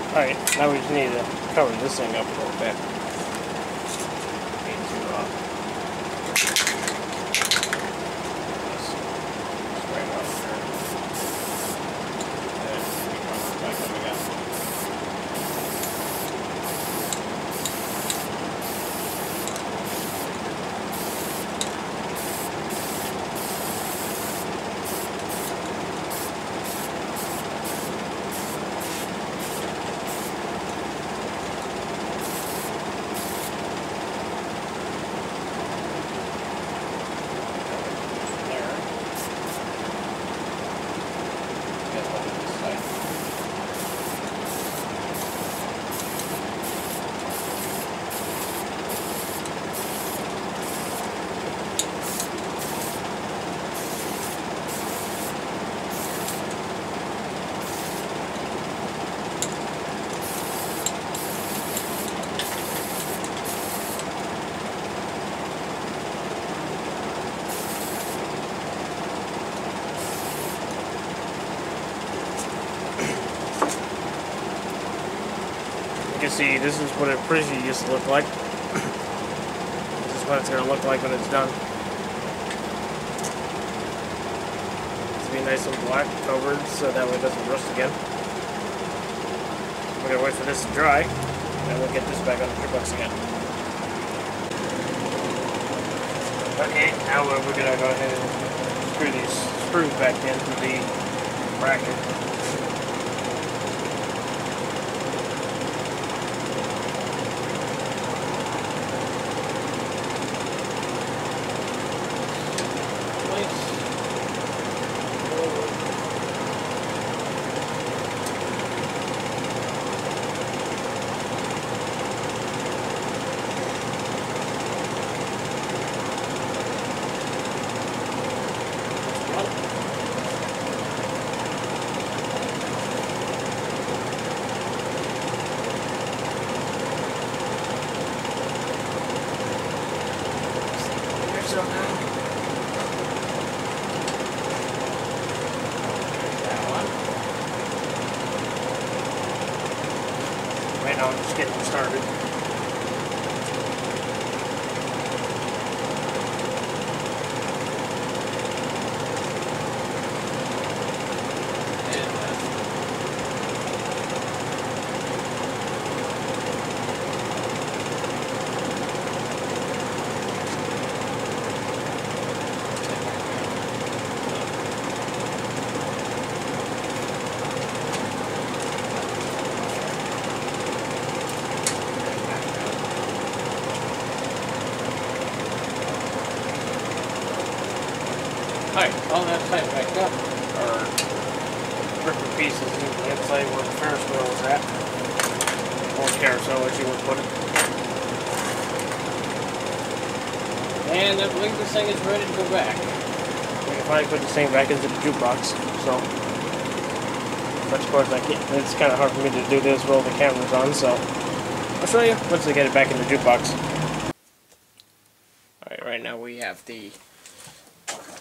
Alright, now we just need to cover this thing up a little bit. Need to spray it off there. And we come back up again. You can see this is what it previously used to look like. This is what it's going to look like when it's done. It's be nice and black, covered, so that way it doesn't rust again. We're going to wait for this to dry, and we'll get this back on the gearbox again. Okay, now we're going to go ahead and screw these screws back into the bracket. Right now I'm just getting started. Alright, all that tight back up, or ripping pieces into the inside where the Ferris wheel was at, or carousel as you would put it. And I believe this thing is ready to go back. We can finally put this thing back into the jukebox, so. But of course I can't, it's kind of hard for me to do this while the camera's on, so I'll show you once I get it back in the jukebox. Alright, right now we have the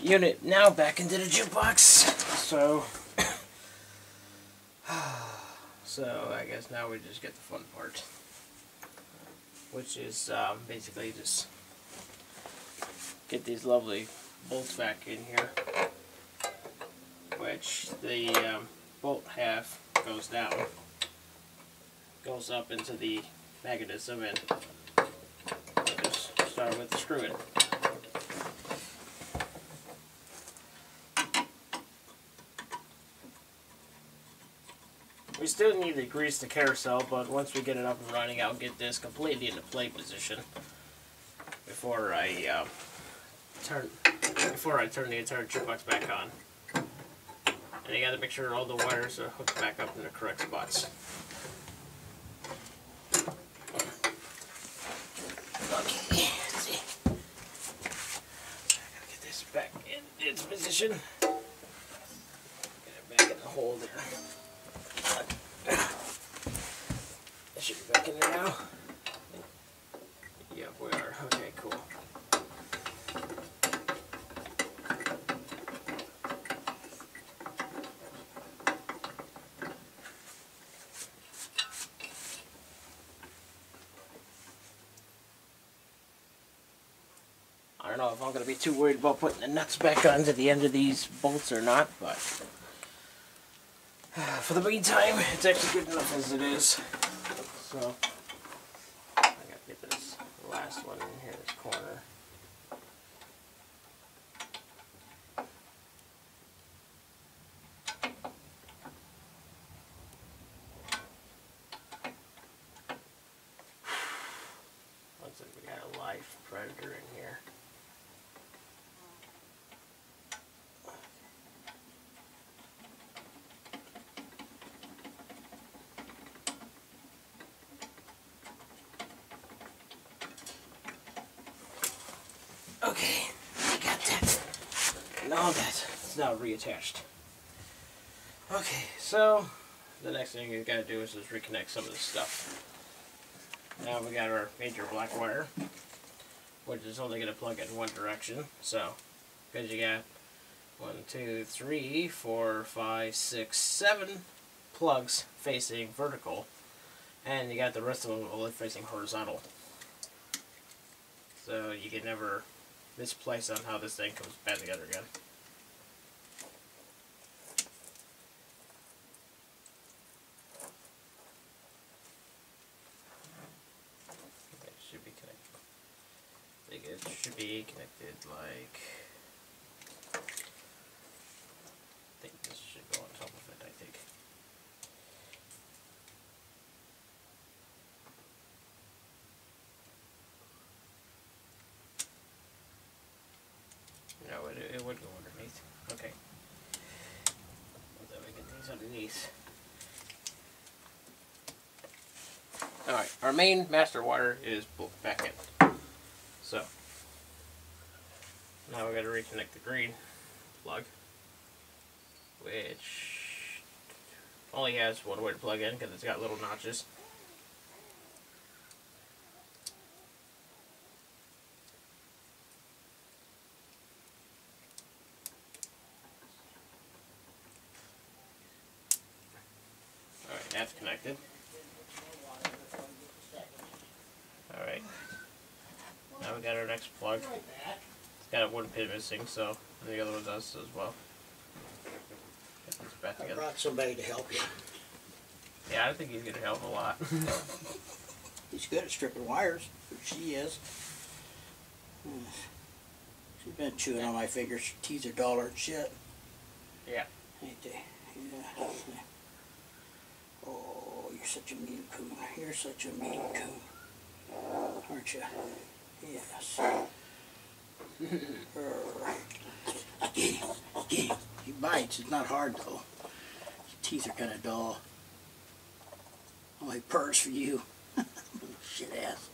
unit now back into the jukebox. So I guess now we just get the fun part, which is basically just get these lovely bolts back in here, which the bolt half goes down, goes up into the mechanism, and just start with the screw-in. We still need to grease the carousel, but once we get it up and running, I'll get this completely into play position before I turn the entire jukebox back on. And you got to make sure all the wires are hooked back up in the correct spots. Okay, let's see. I gotta get this back in its position. Get it back in the hole there. It should be back in there now. Yep, we are. Okay, cool. don't know if I'm going to be too worried about putting the nuts back onto the end of these bolts or not, but for the meantime, it's actually good enough as it is. So, I got to get this last one in here, this corner. Looks like we got a live predator in here. Okay, I got that. Now that it's now reattached. Okay, so the next thing you gotta do is just reconnect some of this stuff. Now we got our major black wire, which is only gonna plug in one direction. So, because you got 1, 2, 3, 4, 5, 6, 7 plugs facing vertical, and you got the rest of them only facing horizontal. So you can never misplace on how this thing comes back together again. It should be connected. I think it should be connected like. I think this should go on top of it, I think. No, it would go underneath. Okay. Then we get these underneath. Alright, our main master wire is back in. So, now we got to reconnect the green plug, which only has one way to plug in because it's got little notches. Alright, that's connected. Alright, now we got our next plug. It's got a one pin missing, so the other one does as well. Get this back together. I brought somebody to help you. Yeah, I think he's gonna help a lot. He's good at stripping wires. She is. She's been chewing on my fingers. Her teeth are duller and shit. Yeah. Ain't they? Yeah. Oh, you're such a mean coon. You're such a mean coon. Aren't you? Yes. I get him. I get him. He bites. It's not hard though. His teeth are kind of dull. Oh, he purrs for you. Little shit ass.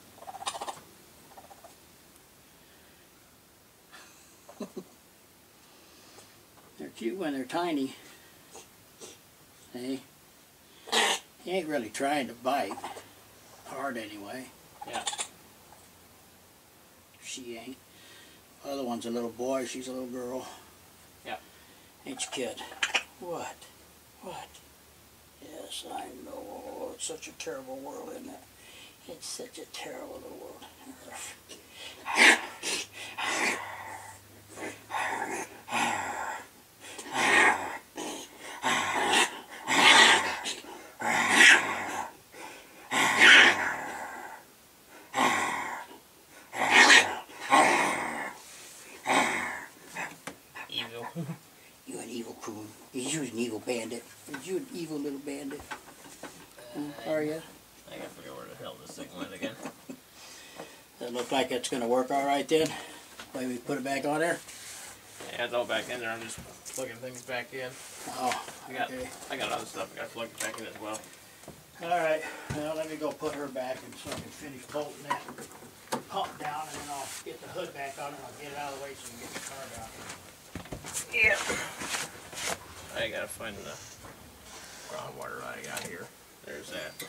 They're cute when they're tiny. See? He ain't really trying to bite. Hard anyway. Yeah. She ain't. The other one's a little boy, she's a little girl. Yeah. Ain't you, kid? What? What? Yes, I know. It's such a terrible world, isn't it? It's such a terrible little world. Evil. You an evil coon. You an evil bandit. You an evil little bandit. Are you? I gotta figure where the hell this thing went again. Does it look like it's going to work all right then? Way we put it back on there? Yeah, it's all back in there. I'm just plugging things back in. Oh, okay. I got other stuff I gotta plug it back in as well. Alright, well let me go put her back and so I can finish bolting that pump down and then I'll get the hood back on and I'll get it out of the way so we can get the car down. Yeah. I gotta find the groundwater I got here. There's that.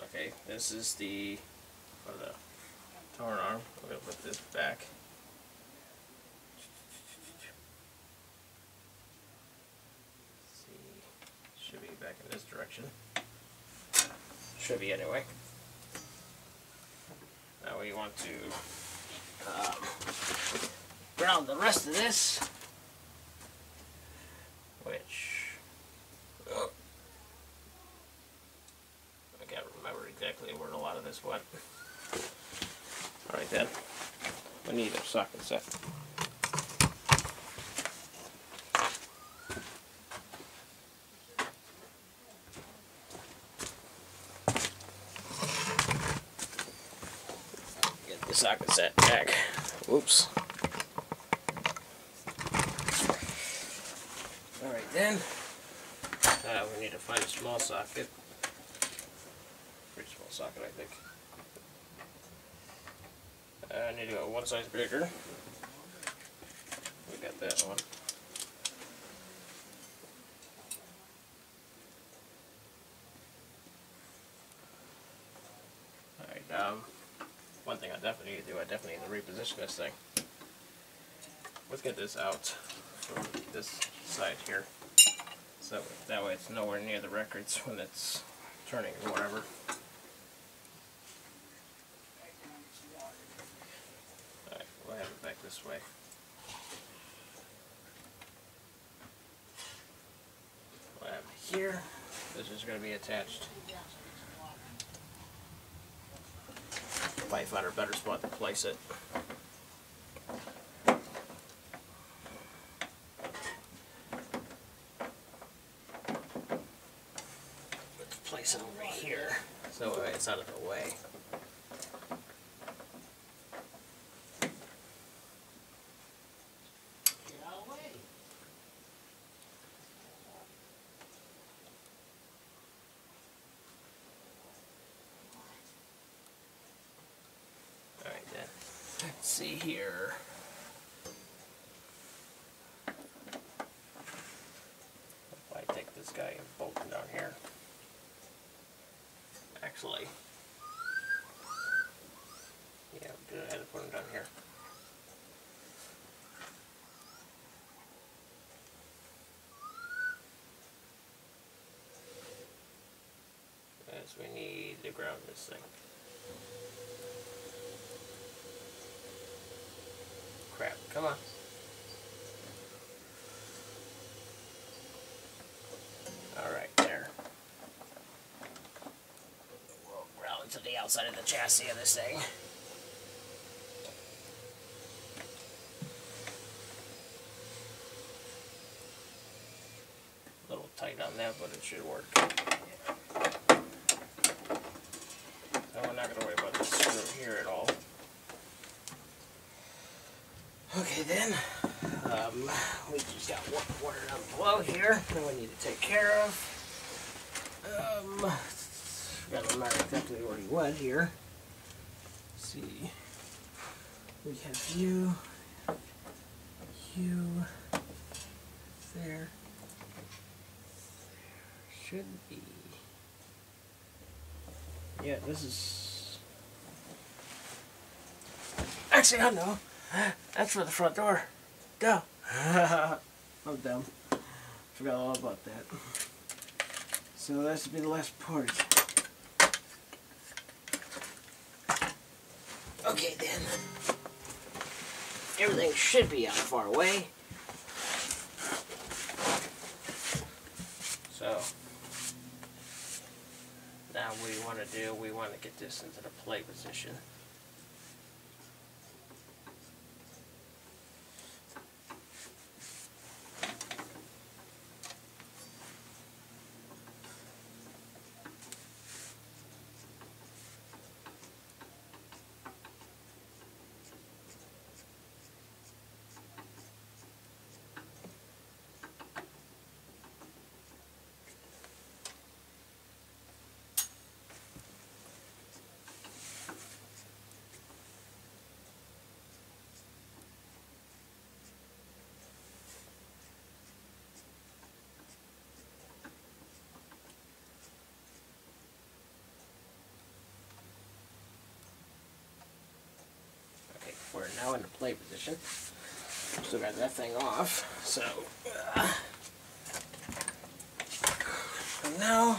Okay, this is the torn arm. I'm gonna put this back. Let's see, should be back in this direction. Should be anyway. Now we want to ground the rest of this, which I can't remember exactly where a lot of this went. Alright then, we need a socket set. Get the socket set back. Whoops. Alright then, we need to find a small socket. Pretty small socket, I think. I need to go one size bigger. We got that one. Alright, one thing I definitely need to do, I definitely need to reposition this thing. Let's get this out from this side here. So that way it's nowhere near the records when it's turning or whatever. Alright, we'll have it back this way. We'll have it here. This is going to be attached. Probably find a better spot to place it. Let's place it over here so it's out of the way. Let's see here. If I take this guy and bolt him down here. Actually, yeah, go ahead and put him down here. As we need to ground this thing. Crap, come on. Alright, there. We'll ground to the outside of the chassis of this thing. A little tight on that, but it should work. So we're not going to worry about this screw here at all. Okay then, we just got one water down below here that we need to take care of. Gotta remember exactly where he went here. Let's see, we have you, there should be, yeah, this is, actually I know. That's for the front door. Duh. I'm dumb. Forgot all about that. So that should be the last part. Okay then. Everything should be out far away. So now what we want to do, we want to get this into the play position. We're now in the play position. Still got that thing off, so now